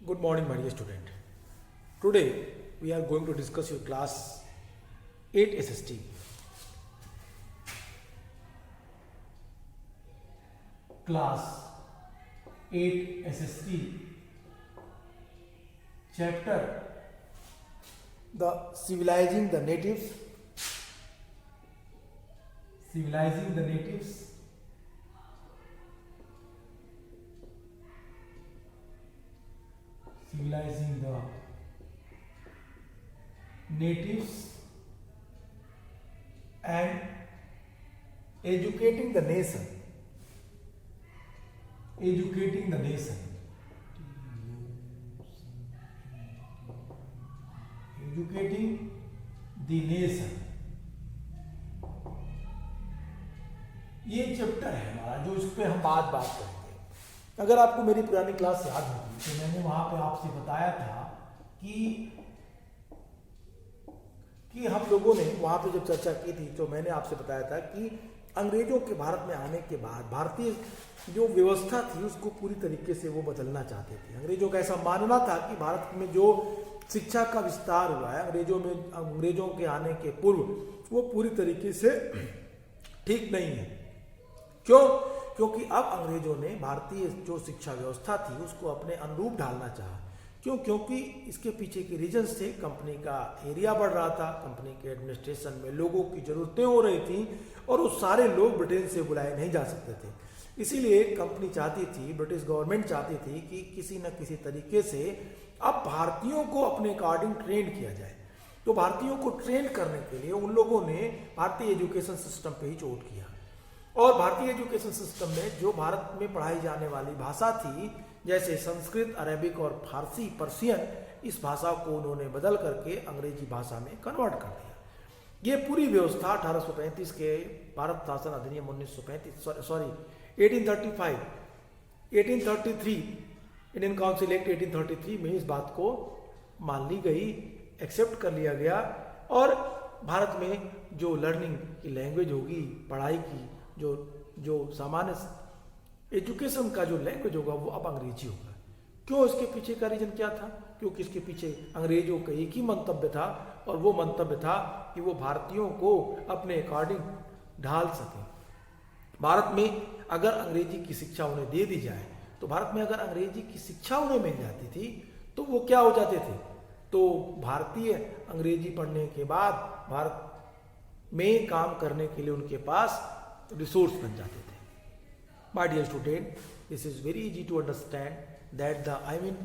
Good morning, my dear student. Today we are going to discuss your class 8 SST. Class 8 SST chapter the civilizing the natives. Civilizing the natives. Civilizing the natives and educating the nation. Educating the nation. Educating the nation. ये chapter है हमारा जो इस पे हम बात करेंगे। अगर आपको मेरी पुरानी क्लास याद होगी तो मैंने वहां पे आपसे बताया था कि हम लोगों ने वहां पे जब चर्चा की थी तो मैंने आपसे बताया था कि अंग्रेजों के भारत में आने के बाद भारतीय जो व्यवस्था थी उसको पूरी तरीके से वो बदलना चाहते थे। अंग्रेजों का ऐसा मानना था कि भारत में जो शिक्षा का विस्तार हुआ है अंग्रेजों के आने के पूर्व वो पूरी तरीके से ठीक नहीं है। क्यों? क्योंकि अब अंग्रेजों ने भारतीय जो शिक्षा व्यवस्था थी उसको अपने अनुरूप ढालना चाहा। क्यों? क्योंकि इसके पीछे के रीजन्स थे। कंपनी का एरिया बढ़ रहा था, कंपनी के एडमिनिस्ट्रेशन में लोगों की जरूरतें हो रही थी और वो सारे लोग ब्रिटेन से बुलाए नहीं जा सकते थे। इसीलिए कंपनी चाहती थी, ब्रिटिश गवर्नमेंट चाहती थी कि किसी न किसी तरीके से अब भारतीयों को अपने अकॉर्डिंग ट्रेन किया जाए। तो भारतीयों को ट्रेन करने के लिए उन लोगों ने भारतीय एजुकेशन सिस्टम पे ही जोर किया और भारतीय एजुकेशन सिस्टम में जो भारत में पढ़ाई जाने वाली भाषा थी जैसे संस्कृत, अरेबिक और फारसी, पर्शियन, इस भाषा को उन्होंने बदल करके अंग्रेजी भाषा में कन्वर्ट कर दिया। ये पूरी व्यवस्था 1835 के भारत शासन अधिनियम 1833 इंडियन काउंसिल एक्ट 1833 में इस बात को मान ली गई, एक्सेप्ट कर लिया गया और भारत में जो लर्निंग की लैंग्वेज होगी, पढ़ाई की जो सामान्य एजुकेशन का जो लैंग्वेज होगा वो अब अंग्रेजी होगा। क्यों? इसके पीछे का रीजन क्या था? क्योंकि इसके पीछे अंग्रेजों का एक ही मंतव्य था और वो मंतव्य था कि वो भारतीयों को अपने अकॉर्डिंग ढाल सके। भारत में अगर अंग्रेजी की शिक्षा उन्हें दे दी जाए तो भारत में अगर अंग्रेजी की शिक्षा उन्हें मिल जाती थी तो वो क्या हो जाते थे? तो भारतीय अंग्रेजी पढ़ने के बाद भारत में काम करने के लिए उनके पास रिसोर्स बन जाते थे। My dear student, this is very easy to understand that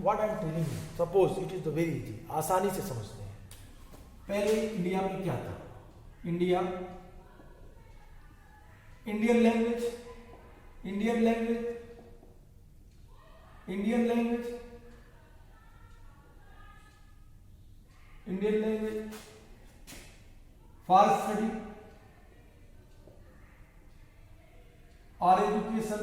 what I am telling you, suppose it is the very easy, आसानी से समझते हैं। पहले इंडिया में क्या था? इंडियन लैंग्वेज, फॉर स्टडी और education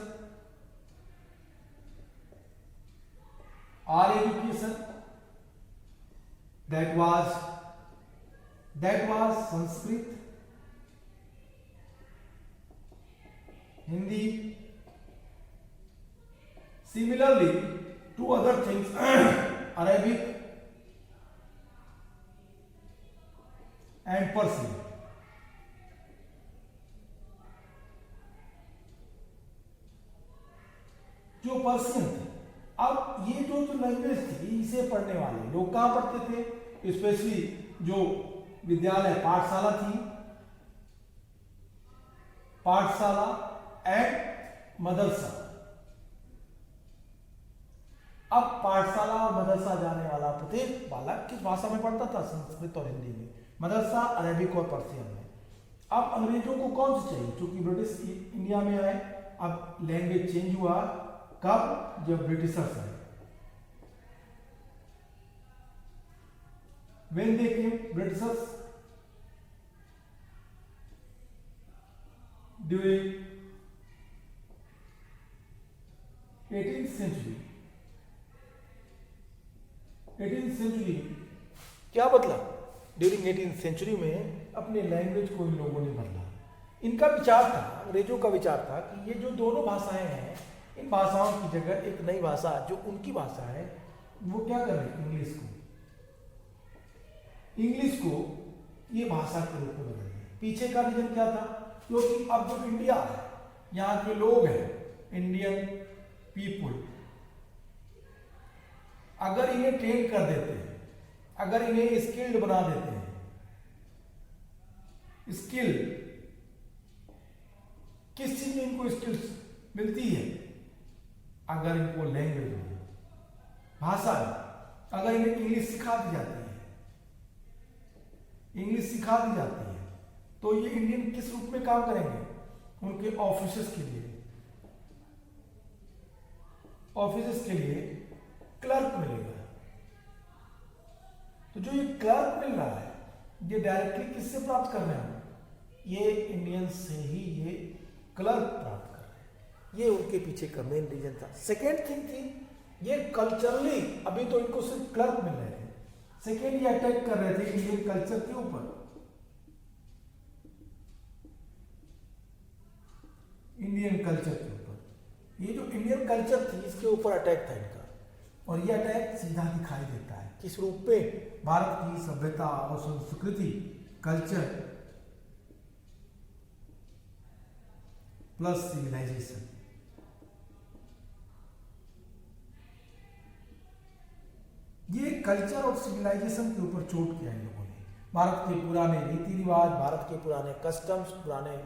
that was Sanskrit, Hindi. Similarly, two other things Arabic and Persian. जो पर्शियन थे, अब ये जो लैंग्वेज थी इसे पढ़ने वाले लोग कहाँ पढ़ते थे? स्पेशली जो विद्यालय पाठशाला थी, पाठशाला एंड मदरसा। अब पाठशाला और मदरसा जाने वाला प्रत्येक बालक किस भाषा में पढ़ता था? संस्कृत और हिंदी में। मदरसा अरेबिक और पर्शियन में। अब अंग्रेजों को कौन सी चाहिए? क्योंकि ब्रिटिश इंडिया में आए, अब लैंग्वेज चेंज हुआ। कब? जब ब्रिटिशर्स आए। When they came, Britishers during 18th century क्या बदला? ड्यूरिंग 18th सेंचुरी में अपने लैंग्वेज को इन लोगों ने बदला। इनका विचार था, अंग्रेजों का विचार था कि ये जो दोनों भाषाएं हैं इन भाषाओं की जगह एक नई भाषा जो उनकी भाषा है वो क्या कर रहे हैं, इंग्लिश को ये भाषा के रूप में बदल रहे हैं। पीछे का रीजन क्या था, क्योंकि अब जो इंडिया है, यहाँ के लोग हैं, इंडियन पीपुल, अगर इन्हें ट्रेन कर देते हैं, अगर इन्हें स्किल्ड बना देते हैं, स्किल किस चीज में इनको स्किल्स मिलती है, अगर इनको लैंग्वेज में, भाषा में, अगर इन्हें इंग्लिश सिखा दी जाती है, इंग्लिश सिखा दी जाती है, तो ये इंडियन किस रूप में काम करेंगे, उनके ऑफिसर्स के लिए, क्लर्क मिलेगा। तो जो ये क्लर्क मिल रहा है, ये डायरेक्टली किससे प्राप्त कर रहे हैं, ये इंडियन से ही ये क्लर्क प्राप्त कर रहे हैं। ये उनके पीछे का मेन रीजन था। सेकेंड थिंग थी, ये कल्चरली, अभी तो इनको सिर्फ क्लर्क मिल रहे थे, सेकेंड ये अटैक कर रहे थे इंडियन कल्चर के ऊपर, इंडियन कल्चर के ऊपर। ये जो इंडियन कल्चर थी, इसके ऊपर अटैक था इनका, और ये अटैक सीधा दिखाई देता है किस रूप में, भारत की सभ्यता और संस्कृति, कल्चर प्लस सिविलाइजेशन। ये कल्चर और सिविलाइजेशन के ऊपर चोट किया इन लोगों ने। भारत के पुराने रीति रिवाज, भारत के पुराने कस्टम्स, पुराने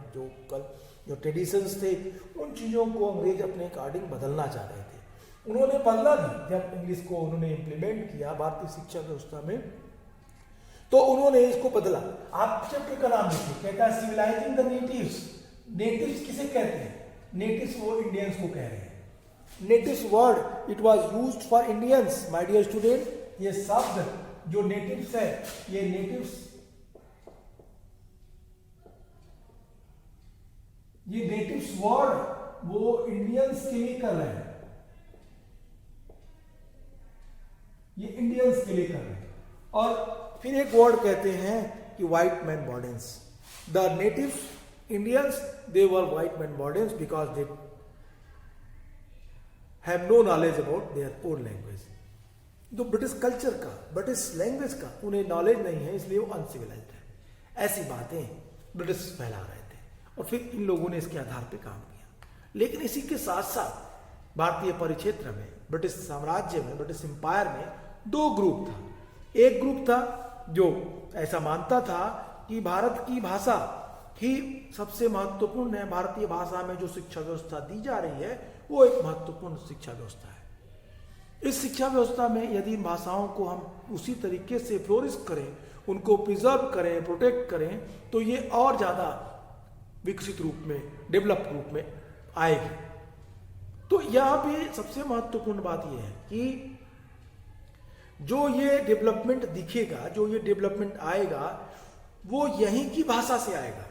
जो ट्रेडिशंस थे, उन चीज़ों को अंग्रेज अपने अकॉर्डिंग बदलना चाह रहे थे। उन्होंने बदला भी, जब इंग्लिश को उन्होंने इम्प्लीमेंट किया भारतीय शिक्षा व्यवस्था में, तो उन्होंने इसको बदला। आप चैप्टर का नाम देखिए, कहता है सिविलाइजिंग द नेटिव्स। नेटिव्स किसे कहते हैं, नेटिव्स वो इंडियंस को कह रहे हैं। Natives word it was used for Indians, my dear student. ये शब्द जो नेटिव्स है, ये नेटिव्स, ये नेटिव्स वर्ड वो इंडियंस के लिए कर रहे हैं, ये इंडियंस के लिए कर रहे हैं। और फिर एक वर्ड कहते हैं कि white man burdens. The natives Indians they were white man burdens because they have no knowledge about their own language. जो ब्रिटिश कल्चर का, ब्रिटिश लैंग्वेज का उन्हें नॉलेज नहीं है, इसलिए वो अनसिविलाइज्ड है। ऐसी बातें ब्रिटिश फैला रहे थे, और फिर इन लोगों ने इसके आधार पर काम किया। लेकिन इसी के साथ साथ भारतीय परिक्षेत्र में, ब्रिटिश साम्राज्य में, ब्रिटिश एम्पायर में दो ग्रुप था। एक ग्रुप था जो ऐसा मानता था कि भारत की भाषा ही सबसे महत्वपूर्ण है, भारतीय भाषा में जो शिक्षा व्यवस्था दी जा रही है वो एक महत्वपूर्ण शिक्षा व्यवस्था है। इस शिक्षा व्यवस्था में यदि इन भाषाओं को हम उसी तरीके से फ्लोरिश करें, उनको प्रिजर्व करें, प्रोटेक्ट करें, तो ये और ज़्यादा विकसित रूप में, डेवलप रूप में आएगी। तो यहाँ पे सबसे महत्वपूर्ण बात यह है कि जो ये डेवलपमेंट दिखेगा, जो ये डेवलपमेंट आएगा, वो यहीं की भाषा से आएगा,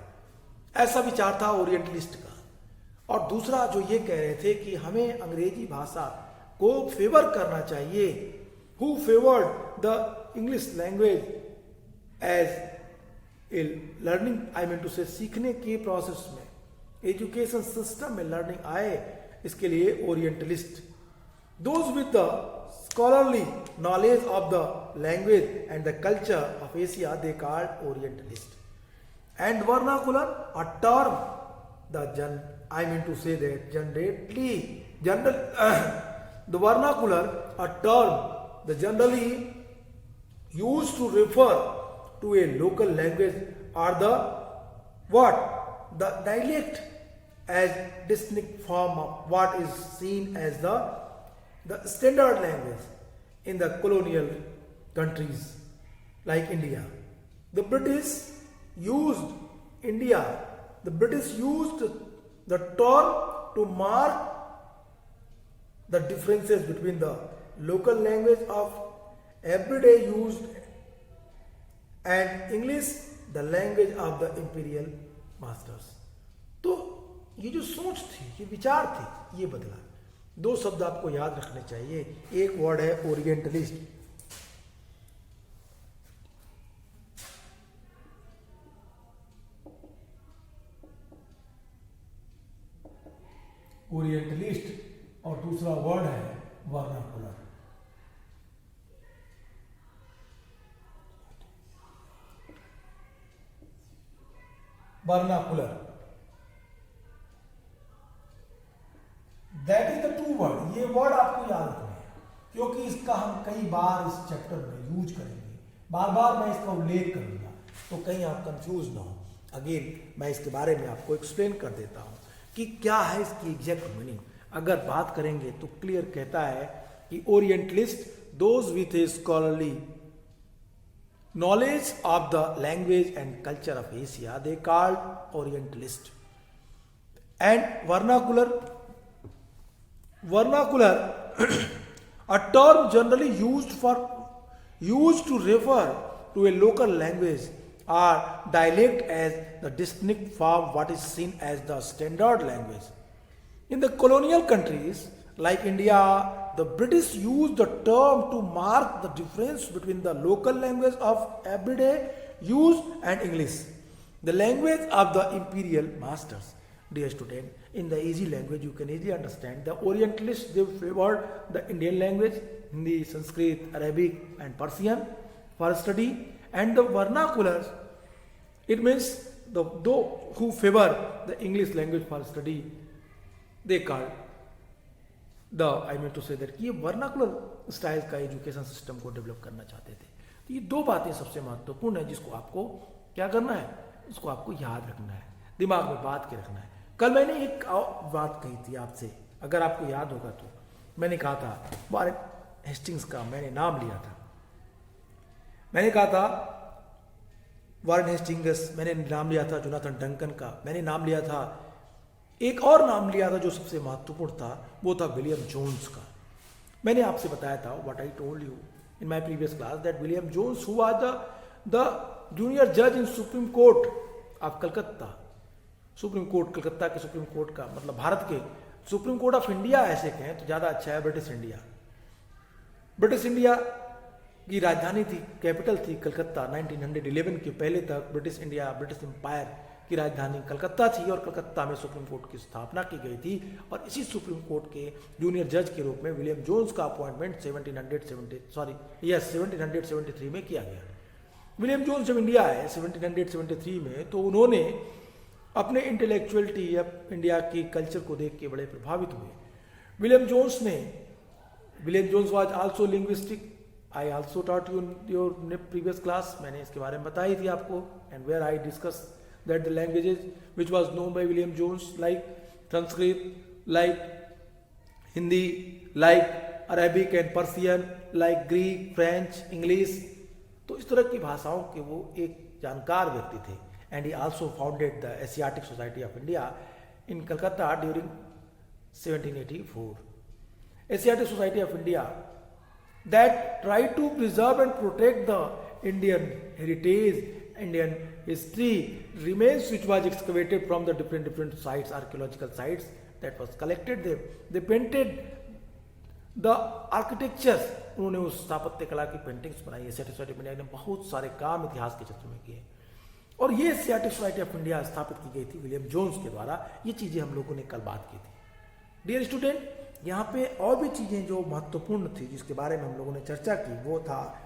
ऐसा विचार था ओरिएंटलिस्ट का। और दूसरा जो ये कह रहे थे कि हमें अंग्रेजी भाषा को फेवर करना चाहिए, who favoured the English language as a learning, I mean to say सीखने के प्रोसेस में, एजुकेशन सिस्टम में लर्निंग आए, इसके लिए orientalist. Those with the scholarly knowledge of the language and the culture of Asia they called Orientalist. And vernacular, a term, I mean to say that the vernacular, a term, generally used to refer to a local language, or the dialect as distinct form of what is seen as the standard language in the colonial countries like India. The British used the term to mark the differences between the local language of everyday use and English, the language of the imperial masters. तो ये जो सोच थी, ये विचार थे, ये बदला। दो शब्द आपको याद रखने चाहिए, एक वर्ड है ओरिएंटलिस्ट। ओरिएंटलिस्ट और दूसरा वर्ड है vernacular. Vernacular, that is the two word. ये वर्ड आपको याद रखना है क्योंकि इसका हम कई बार इस चैप्टर में यूज करेंगे, बार बार मैं इसका उल्लेख करूंगा, तो कहीं आप कंफ्यूज ना हो। अगेन मैं इसके बारे में आपको एक्सप्लेन कर देता हूं कि क्या है इसकी एग्जैक्ट मीनिंग। अगर बात करेंगे तो क्लियर कहता है कि orientalist those with A scholarly knowledge of the language and culture of Asia, they called Orientalist. And vernacular, a term generally used to refer to a local language or dialect as the distinct from what is seen as the standard language. In the colonial countries like India, the British used the term to mark the difference between the local language of everyday use and English, the language of the imperial masters. Dear student, in the easy language you can easily understand. The Orientalists, they favored the Indian language, Hindi, Sanskrit, Arabic and Persian for study, and the vernaculars, it means those who favor the English language for study, they call I mean to say that कि ये vernacular style का education system को develop करना चाहते थे। तो ये दो बातें सबसे महत्वपूर्ण है जिसको आपको क्या करना है, इसको आपको याद रखना है, दिमाग में बात के रखना है। कल मैंने एक बात कही थी आपसे, अगर आपको याद होगा तो मैंने कहा था वारेन हेस्टिंग्स का मैंने नाम लिया था, मैंने कहा था वारेन हेस्टिंग्स, मैंने नाम लिया था जोनाथन डंकन का, मैंने नाम लिया था, एक और नाम लिया था जो सबसे महत्वपूर्ण था, वो था विलियम जोन्स का। मैंने आपसे बताया था, what I told you in my previous class, that William Jones who was the junior जज in Supreme Court of Calcutta, Supreme Court Calcutta के सुप्रीम कोर्ट का मतलब भारत के सुप्रीम कोर्ट ऑफ इंडिया ऐसे कहें तो ज़्यादा अच्छा है, ब्रिटिश इंडिया। ब्रिटिश इंडिया की राजधानी थी, कैपिटल थी कलकत्ता। 1911 के पहले तक ब्रिटिश इंडिया, ब्रिटिश एम्पायर की राजधानी कलकत्ता थी और कलकत्ता में सुप्रीम कोर्ट की स्थापना की गई थी। और इसी सुप्रीम कोर्ट के जूनियर जज के रूप में विलियम जोन्स का अपॉइंटमेंट 1773 में किया गया। विलियम जोन्स जब इंडिया आए 1773 में, तो उन्होंने अपने इंटेलेक्चुअलिटी या इंडिया की कल्चर को देख के बड़े प्रभावित हुए। William Jones was also linguistic, I also taught you your previous class, मैंने इसके बारे में बताई थी आपको, and where I discuss that the languages which was known by William Jones like Sanskrit, like Hindi, like Arabic and Persian, like Greek, French, English, तो इस तरह की भाषाओं के वो एक जानकार व्यक्ति थे। And he also founded the Asiatic Society of India in Calcutta during 1784। Asiatic Society of India that try to preserve and protect the Indian heritage, Indian history remains, which was excavated from the different sites, archaeological sites that was collected there. They painted the architectures, उन्होंने उस स्थापत्य कला की paintings बनाई। Asiatic Society of India ने बहुत सारे काम इतिहास के क्षेत्र में किए और ये एशियाटिक सोसाइटी ऑफ इंडिया स्थापित की गई थी विलियम जोन्स के द्वारा। ये चीजें हम लोगों ने कल बात की थी। डियर स्टूडेंट, यहाँ पे और भी चीजें जो महत्वपूर्ण थी जिसके बारे में हम लोगों ने चर्चा की, वो था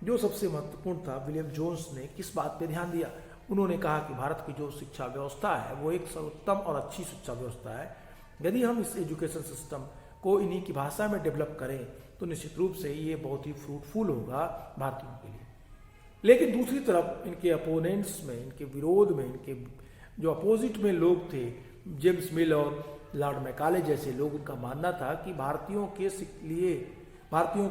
जो सबसे महत्वपूर्ण था, विलियम जोन्स ने किस बात पे ध्यान दिया। उन्होंने कहा कि भारत की जो शिक्षा व्यवस्था है वो एक सर्वोत्तम और अच्छी शिक्षा व्यवस्था है। यदि हम इस एजुकेशन सिस्टम को इन्हीं की भाषा में डेवलप करें तो निश्चित रूप से ये बहुत ही फ्रूटफुल होगा भारतीयों के लिए। लेकिन दूसरी तरफ इनके अपोनेंट्स में, इनके विरोध में, इनके जो अपोजिट में लोग थे, जेम्स मिल और लॉर्ड मैकाले जैसे लोग, उनका मानना था कि भारतीयों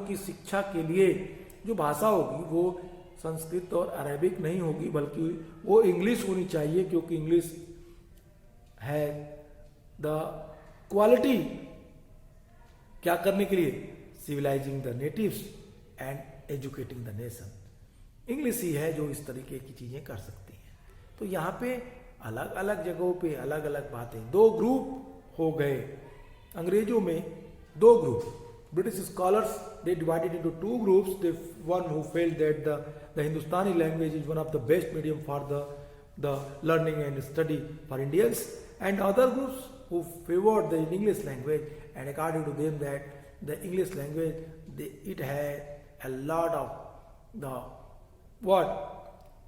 की शिक्षा के लिए जो भाषा होगी वो संस्कृत और अरेबिक नहीं होगी, बल्कि वो इंग्लिश होनी चाहिए, क्योंकि इंग्लिश है द क्वालिटी क्या करने के लिए, civilising the natives and educating the nation. English ही है जो इस तरीके की चीजें कर सकती हैं। तो यहाँ पे अलग अलग जगहों पे अलग अलग बातें, दो ग्रुप हो गए अंग्रेजों में, दो group. British scholars, they divided into two groups. The one who felt that the Hindustani language is one of the best medium for the learning and study for Indians, and other groups who favored the English language, and according to them that the English language it had a lot of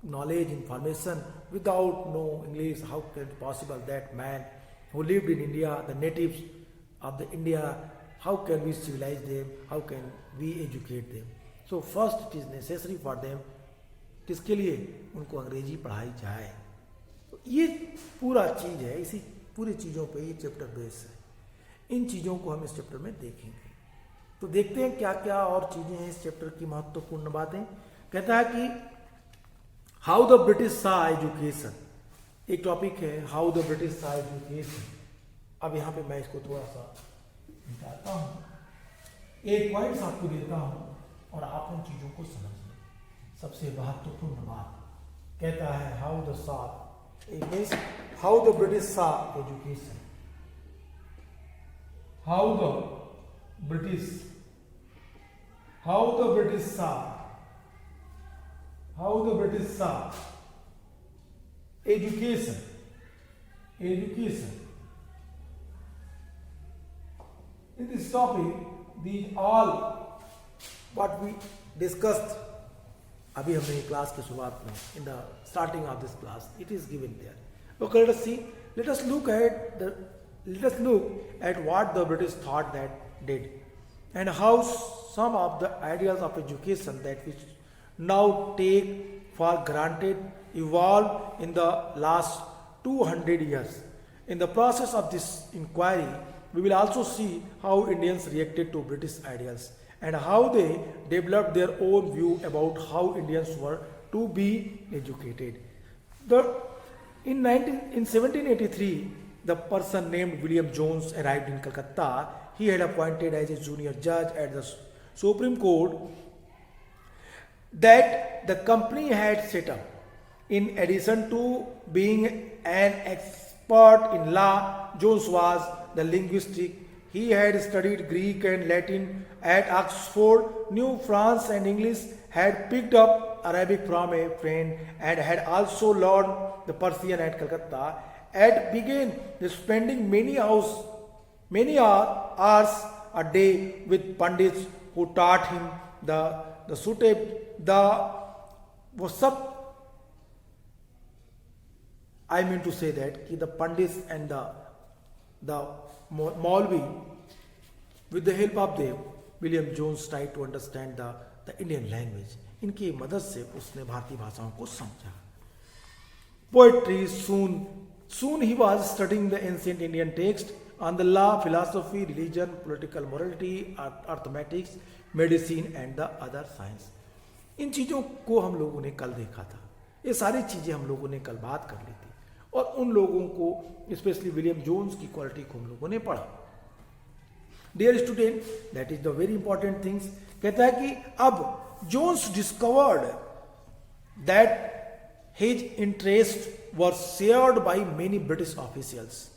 knowledge, information without no English. How can it possible that man who lived in India, the natives of the India, how can we civilize them? How can we educate them? So first it is necessary for them, किसके लिए उनको अंग्रेजी पढ़ाई जाए. तो ये पूरा चीज़ है, इसी पूरी चीज़ों पे ये चैप्टर बेस है. इन चीज़ों को हम इस चैप्टर में देखेंगे. तो देखते हैं क्या क्या और चीज़ें हैं इस चैप्टर की महत्वपूर्ण बातें. कहता है कि हाउ द ब्रिटिश सा एजुकेशन, एक टॉपिक है हाउ द ब्रिटिश सा एजुकेशन. अब यहाँ पे मैं इसको थोड़ा सा निकालता हूँ, एक पॉइंट्स आपको देता हूँ और आप उन चीज़ों को समझिए. सबसे महत्वपूर्ण बात कहता है हाउ द सा, it means how the British सा एजुकेशन. हाउ द ब्रिटिश सा education. In this topic, these all what we discussed अभी हमने क्लास की शुरुआत में in the starting of this class, it is given there. Okay, let us see. Let us look at what the British thought that did, and how some of the ideas of education that we now take for granted evolved in the last 200 years. In the process of this inquiry, we will also see how Indians reacted to British ideals and how they developed their own view about how Indians were to be educated. In 1783, the person named William Jones arrived in Calcutta. He had appointed as a junior judge at the Supreme Court that the company had set up. In addition to being an expert in law, Jones was the linguistic. He had studied Greek and Latin at Oxford, knew France and English, had picked up Arabic from a friend, and had also learned the Persian at Calcutta, and began spending many hours a day with Pandits who taught him I mean to say that the Pandits and the Maulvi, with the help of them, William Jones tried to understand the Indian language. इनकी मदद से उसने भारतीय भाषाओं को समझा. Poetry, soon he was studying the ancient Indian text on the law, philosophy, religion, political morality, arithmetics, medicine and the other science. इन चीज़ों को हम लोगों ने कल देखा था. ये सारी चीज़ें हम लोगों ने कल बात कर ली थी और उन लोगों को स्पेशली विलियम जोन्स की क्वालिटी को हम लोगों ने पढ़ा. Dear student, that is the very important things. कहता है कि अब Jones discovered that his interest were shared by many British officials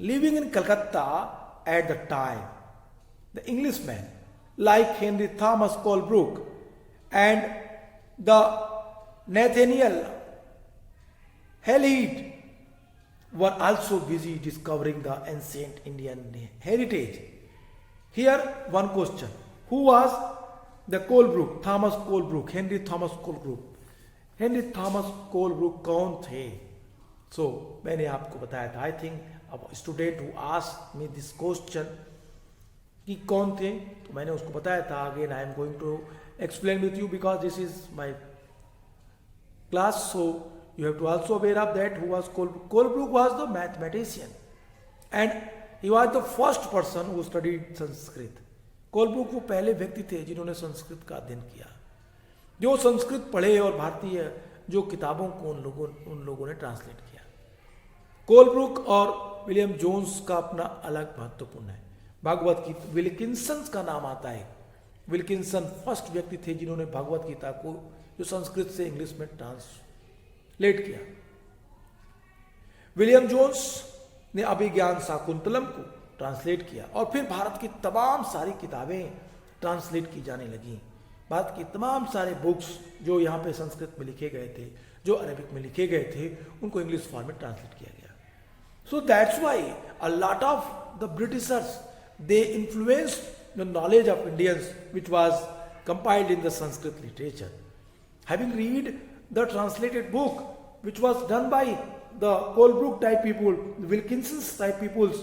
living in Calcutta at the time. The Englishman like Henry Thomas Colebrook and the Nathaniel Hallead were also busy discovering the ancient Indian heritage. Here one question: who was the Colebrook? Thomas Colebrook, Henry Thomas Colebrook. Henry Thomas Colebrook कौन थे? So मैंने आपको बताया था. I think a student who asked me this question कि कौन थे, तो मैंने उसको बताया था. Again I am going to explain with you because this is my class, so you have to also aware of that. Who was Colebrooke was the mathematician and he was the first person who studied Sanskrit. Colebrooke वो पहले व्यक्ति थे जिन्होंने संस्कृत का अध्ययन किया, जो संस्कृत पढ़े और भारतीय जो किताबों को उन लोगों ने ट्रांसलेट किया. कोलब्रुक और विलियम जोन्स का अपना अलग महत्वपूर्ण है. भागवत गीता, विल्किंसन का नाम आता है. विल्किंसन फर्स्ट व्यक्ति थे जिन्होंने भगवत गीता को जो संस्कृत से इंग्लिश में ट्रांसलेट किया. विलियम जोन्स ने अभिज्ञान शाकुंतलम को ट्रांसलेट किया और फिर भारत की तमाम सारी किताबें ट्रांसलेट की जाने लगी. भारत की तमाम सारे बुक्स जो यहाँ पे संस्कृत में लिखे गए थे, जो अरेबिक में लिखे गए थे, उनको इंग्लिश फॉर्म में ट्रांसलेट किया गया. So that's why a lot of the Britishers they influenced the knowledge of Indians which was compiled in the Sanskrit literature. Having read the translated book which was done by the Colebrook type people, Wilkinson's type peoples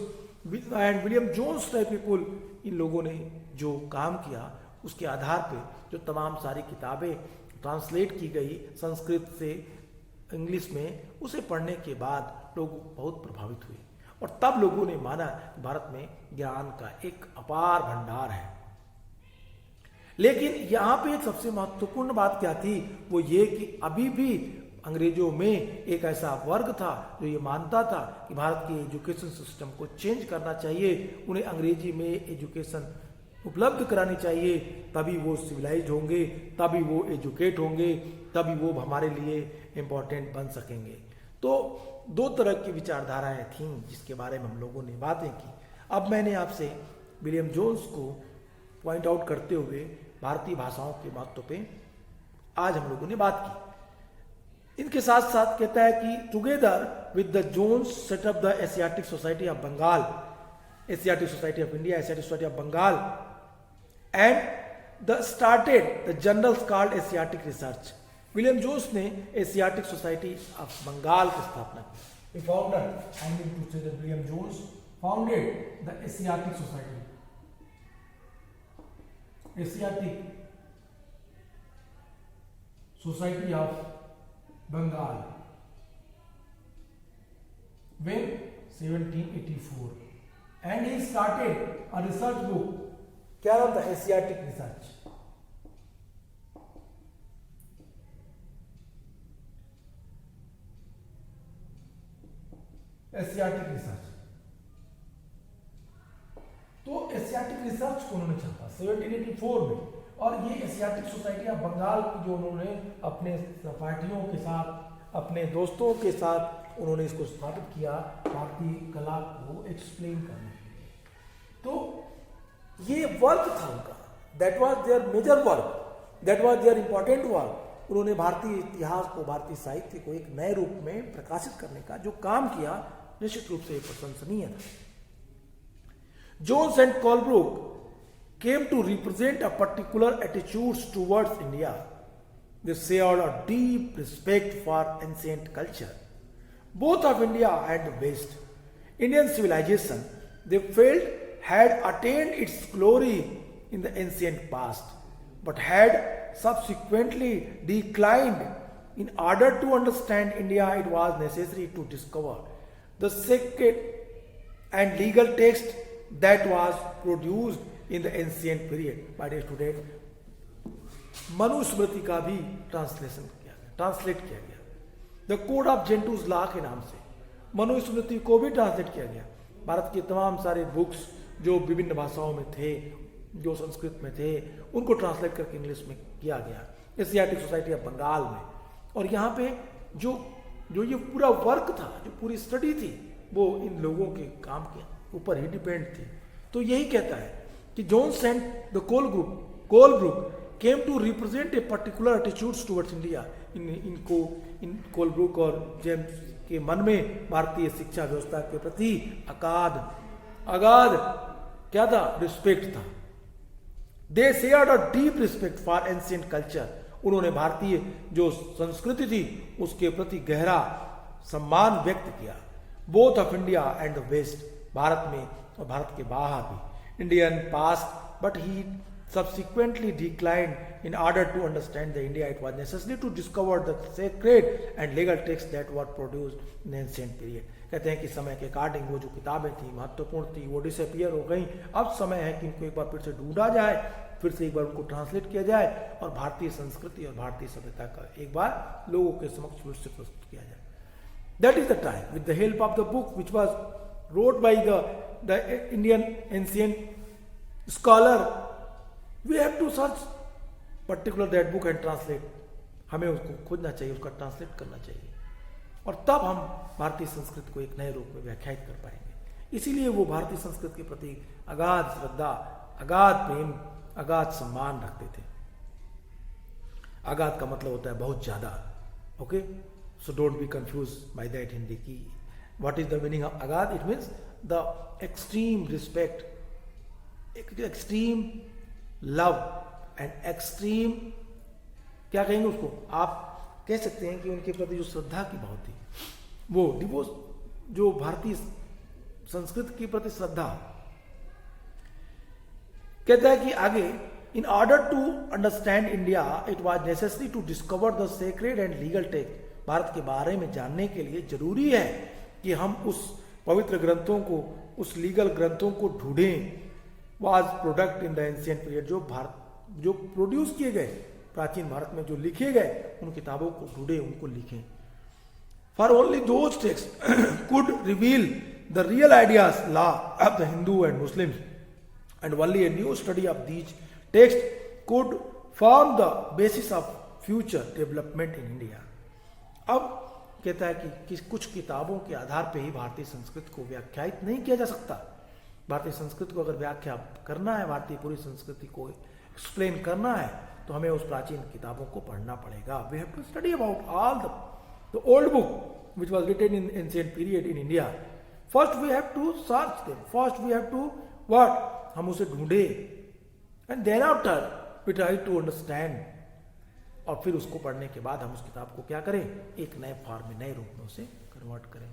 and William Jones type people, इन लोगों ने जो काम किया उसके आधार पे जो तमाम सारी किताबें ट्रांसलेट की गई संस्कृत से इंग्लिश में, उसे पढ़ने के बाद लोग बहुत प्रभावित हुए और तब लोगों ने माना कि भारत में ज्ञान का एक अपार भंडार है। लेकिन यहाँ पे एक सबसे महत्वपूर्ण बात क्या थी, वो ये कि अभी भी अंग्रेजों में एक ऐसा वर्ग था जो ये मानता था कि भारत के एजुकेशन सिस्टम को चेंज करना चाहिए, उन्हें अंग्रेजी में एजुकेशन उपलब्ध करानी चाहिए, तभी वो सिविलाइज्ड होंगे, तभी वो एजुकेट होंगे, तभी वो हमारे लिए इम्पोर्टेंट बन सकेंगे। तो दो तरह की विचारधाराएं थीं जिसके बारे में हम लोगों ने बातें की। अब मैंने आपसे विलियम जोन्स को पॉइंट आउट करते हुए भारतीय भाषाओं के महत्व पे आज हम लोगों ने बात की। इनके साथ साथ कहता है कि together with the Jones set up the Asiatic Society of Bengal, Asiatic Society of India, Asiatic Society of Bengal and the started the journals called Asiatic Research. William Jones ने एशियाटिक सोसाइटी ऑफ बंगाल की स्थापना की। Founder I mean to say that William Jones founded the Asiatic Society, Asiatic Society of Bengal when 1784 and he started a research book, क्या नाम था? Asiatic research. Asiatic research, तो Asiatic research को उन्होंने छापा 1784 में, और ये एशियाटिक सोसाइटी ऑफ बंगाल की जो उन्होंने अपने सहपाठियों के साथ, अपने दोस्तों के साथ उन्होंने इसको स्थापित किया भारतीय कला को एक्सप्लेन करने के लिए। तो ये वर्क था उनका, that was their major work, that was their important work. उन्होंने भारतीय इतिहास को, भारतीय साहित्य को एक नए रूप में प्रकाशित करने का जो काम किया निश्चित रूप से प्रशंसनीय था। Jones and Colebrooke came to represent a particular attitudes towards India. They shared a deep respect for ancient culture, both of India and the West. Indian civilization, they felt, had attained its glory in the ancient past, but had subsequently declined. In order to understand India, it was necessary to discover the sacred and legal text that was produced in the ancient period. My dear student, Manusmriti का भी translate किया गया। The code of जेंटूज law के नाम से मनुस्मृति को भी translate किया गया। भारत के तमाम सारे बुक्स जो विभिन्न भाषाओं में थे, जो संस्कृत में थे, उनको ट्रांसलेट करके इंग्लिश में किया गया एशियाटिक सोसाइटी ऑफ बंगाल में। और यहाँ पे जो ये पूरा वर्क था, जो पूरी स्टडी थी, वो इन लोगों के काम के ऊपर ही डिपेंड थी। तो यही कहता है कि Jones and the Colebrooke came to represent a particular attitudes towards India. इन कोलब्रुक और जेम्स के मन में भारतीय शिक्षा व्यवस्था के प्रति अगाध क्या था? रिस्पेक्ट था। They shared a deep respect for ancient culture. उन्होंने भारतीय जो संस्कृति थी उसके प्रति गहरा सम्मान व्यक्त किया। Both of India and the West, Bharat में और भारत के बाहर भी। Indian past, but he subsequently declined. In order to understand the India, it was necessary to discover the sacred and legal texts that were produced in ancient period. कहते हैं कि समय के अकॉर्डिंग वो जो किताबें थी महत्वपूर्ण थी, वो डिसअपियर हो गई। अब समय है कि इनको एक बार फिर से ढूंढा जाए, फिर से एक बार उनको ट्रांसलेट किया जाए और भारतीय संस्कृति और भारतीय सभ्यता का एक बार लोगों के समक्ष फिर से प्रस्तुत किया जाए। That is the time, with the help of the book which was wrote by the Indian ancient scholar, we have to search particular that book and translate. हमें उसको खोजना चाहिए, उसका ट्रांसलेट करना चाहिए, और तब हम भारतीय संस्कृति को एक नए रूप में व्याख्यायित कर पाएंगे। इसीलिए वो भारतीय संस्कृति के प्रति अगाध श्रद्धा, अगाध प्रेम, अगाध सम्मान रखते थे। अगाध का मतलब होता है बहुत ज्यादा। Okay, so don't be confuse by that Hindi की what is the meaning of अगाध। It means the extreme respect, extreme love and extreme क्या कहेंगे उसको आप, कह सकते हैं कि उनके प्रति जो श्रद्धा की भाव थी, वो डिवोस, जो भारतीय संस्कृति के प्रति श्रद्धा, कहता है कि आगे, in order to understand India it was necessary to discover the sacred and legal text. Bharat के बारे में जानने के लिए जरूरी है कि हम उस पवित्र ग्रंथों को, उस लीगल ग्रंथों को ढूंढें। Was product in the ancient period, जो प्रोड्यूस किए गए प्राचीन भारत में, जो लिखे गए, उन किताबों को ढूंढे, उनको लिखें। For only those text could reveal the real ideas law of the Hindu and Muslim, and only a new study of these texts could form the basis of future development in India। अब कहता है कि कुछ किताबों के आधार पे ही भारतीय संस्कृति को व्याख्यायित नहीं किया जा सकता। भारतीय संस्कृति को अगर व्याख्या करना है, भारतीय पूरी संस्कृति को एक्सप्लेन करना है, तो हमें उस प्राचीन किताबों को पढ़ना पड़ेगा। We have to study about all the old book which was written in ancient period in India. First we have to search them, first we have to what, हम उसे ढूंढे, and then after we try to understand, और फिर उसको पढ़ने के बाद हम उस किताब को क्या करें, एक नए फॉर्म में, नए रूप में उसे कन्वर्ट करें,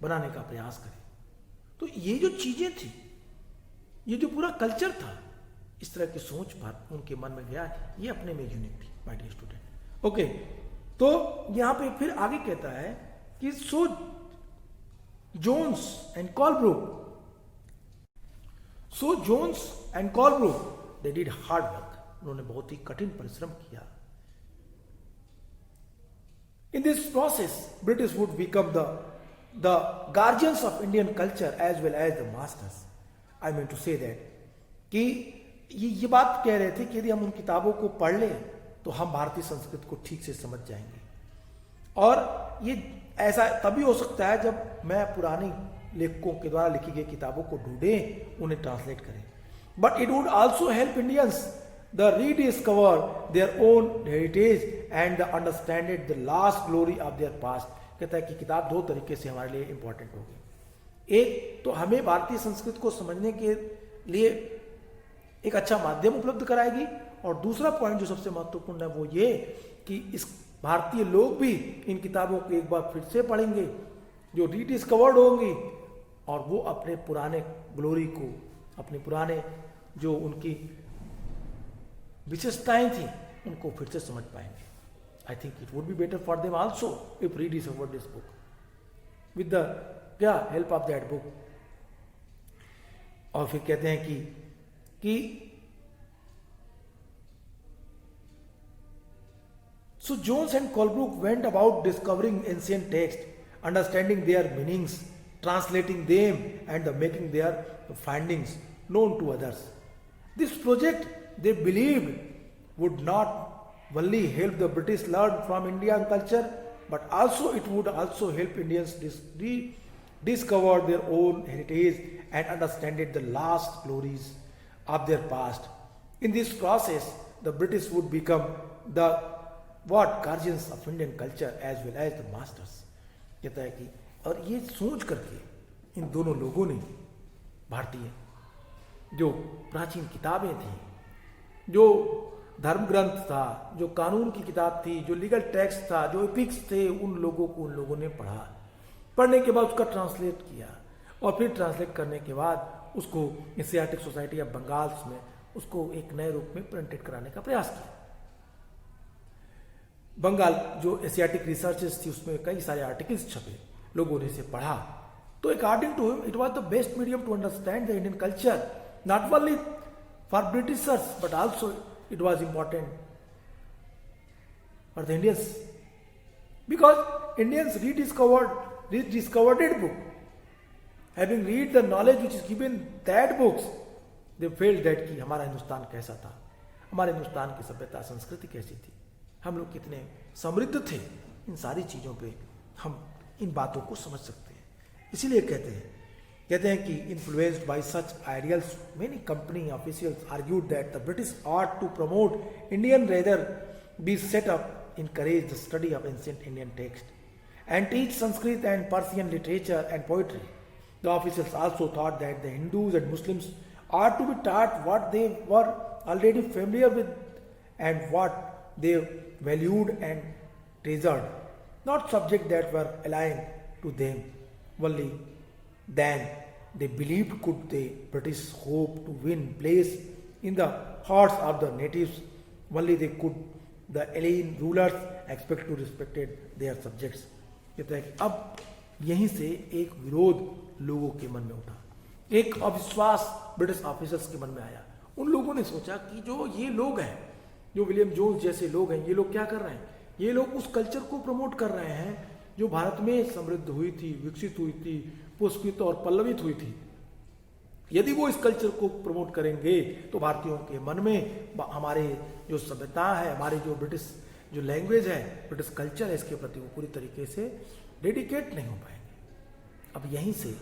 बनाने का प्रयास करें। तो ये जो चीजें थी, ये जो पूरा कल्चर था, इस तरह की सोच उनके मन में गया, ये अपने में यूनिक थी माय डियर स्टूडेंट। ओके, तो यहां पे फिर आगे कहता है कि so Jones and Colebrooke, so Jones and Colebrooke they did hard work, उन्होंने बहुत ही कठिन परिश्रम किया। In this process, British would become the guardians of Indian culture as well as the masters. I mean to say that कि ये बात कह रहे थे कि यदि हम उन किताबों को पढ़ लें तो हम भारतीय संस्कृति को ठीक से समझ जाएंगे। और ये ऐसा तभी हो सकता है जब मैं पुराने लेखकों के द्वारा लिखी गई किताबों को ढूंढें, उन्हें ट्रांसलेट करें। But it would also help Indians the rediscover their own heritage and the understand the last glory of their past। कहता है कि किताब दो तरीके से हमारे लिए इंपॉर्टेंट होगी। एक तो हमें भारतीय संस्कृति को समझने के लिए एक अच्छा माध्यम उपलब्ध कराएगी, और दूसरा पॉइंट जो सबसे महत्वपूर्ण है वो ये कि इस भारतीय लोग भी इन किताबों को एक बार फिर से पढ़ेंगे, जो रीडिस्कवर्ड होंगी, और वो अपने पुराने ग्लोरी को, अपने पुराने जो उनकी विशेषताएं थी, उनको फिर से समझ पाएंगे। I think it would be better for them also if rediscovered this book with the क्या हेल्प ऑफ दैट बुक। और फिर कहते हैं कि so Jones and Colebrook went about discovering ancient texts, understanding their meanings, translating them, and making their findings known to others. This project, they believed, would not only help the British learn from Indian culture, but also it would also help Indians discover their own heritage and understand the last glories of their past. In this process, the British would become the guardians of Indian culture as well as the masters। कहता है कि और ये सोच करके इन दोनों लोगों ने भारतीय जो प्राचीन किताबें थी, जो धर्म ग्रंथ था, जो कानून की किताब थी, जो लीगल टेक्स्ट था, जो एपिक्स थे, उन लोगों ने पढ़ा, पढ़ने के बाद उसका ट्रांसलेट किया, और फिर ट्रांसलेट करने के बाद उसको एशियाटिक सोसाइटी ऑफ बंगाल में उसको एक नए रूप में प्रिंटेड कराने का प्रयास किया। बंगाल जो एशियाटिक रिसर्चेस थी, उसमें कई सारे आर्टिकल्स छपे, लोगों ने इसे पढ़ा, तो according to him it was the best medium to understand the Indian culture, not only for Britishers but also it was important for the Indians, because Indians rediscovered that book, having read the knowledge which is given that books, they felt that कि हमारा हिंदुस्तान कैसा था, हमारे हिंदुस्तान की सभ्यता संस्कृति कैसी थी, हम लोग कितने समृद्ध थे, इन सारी चीज़ों पे हम इन बातों को समझ सकते हैं। इसीलिए कहते हैं कि influenced by such ideals, many company officials argued that the British ought to promote Indian rather be set up, encourage the study of ancient Indian text, and teach Sanskrit and Persian literature and poetry. The officials also thought that the Hindus and Muslims ought to be taught what they were already familiar with and what they valued, and treasured, not subjects that were alien to them. Only then they believed could the British hope to win place in the hearts of the natives. Only they could the alien rulers expect to respected their subjects. कहते हैं कि अब यहीं से एक विरोध लोगों के मन में उठा, एक अविश्वास ब्रिटिश ऑफिसर्स के मन में आया। उन लोगों ने सोचा कि जो ये लोग हैं, जो विलियम जोन्स जैसे लोग हैं, ये लोग क्या कर रहे हैं? ये लोग उस कल्चर को प्रमोट कर रहे हैं जो भारत में समृद्ध हुई थी, विकसित हुई थी, पुष्पित और पल्लवित हुई थी। यदि वो इस कल्चर को प्रमोट करेंगे तो भारतीयों के मन में हमारे जो सभ्यता है, हमारे जो ब्रिटिश जो लैंग्वेज है, ब्रिटिश कल्चर है, इसके प्रति वो पूरी तरीके से डेडिकेट नहीं हो पाएंगे। अब यहीं से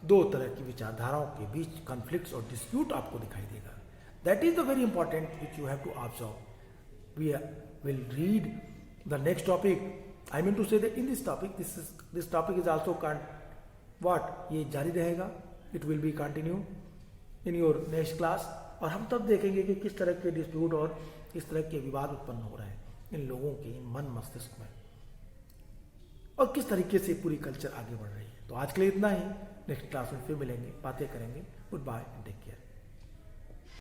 दो तरह की विचारधाराओं के बीच कॉन्फ्लिक्ट्स और डिस्प्यूट आपको दिखाई देगा। That is the very important which you have to observe. We will read the next topic. I mean to say that in this topic this topic is also what, ये जारी रहेगा। It will be continue in your next class. और हम तब देखेंगे कि किस तरह के डिस्प्यूट और किस तरह के विवाद उत्पन्न हो रहे हैं इन लोगों के मन मस्तिष्क में, और किस तरीके से पूरी कल्चर आगे बढ़ रही है। तो आज के लिए इतना ही। नेक्स्ट क्लास में फिर मिलेंगे, बातें करेंगे। Good bye and take care.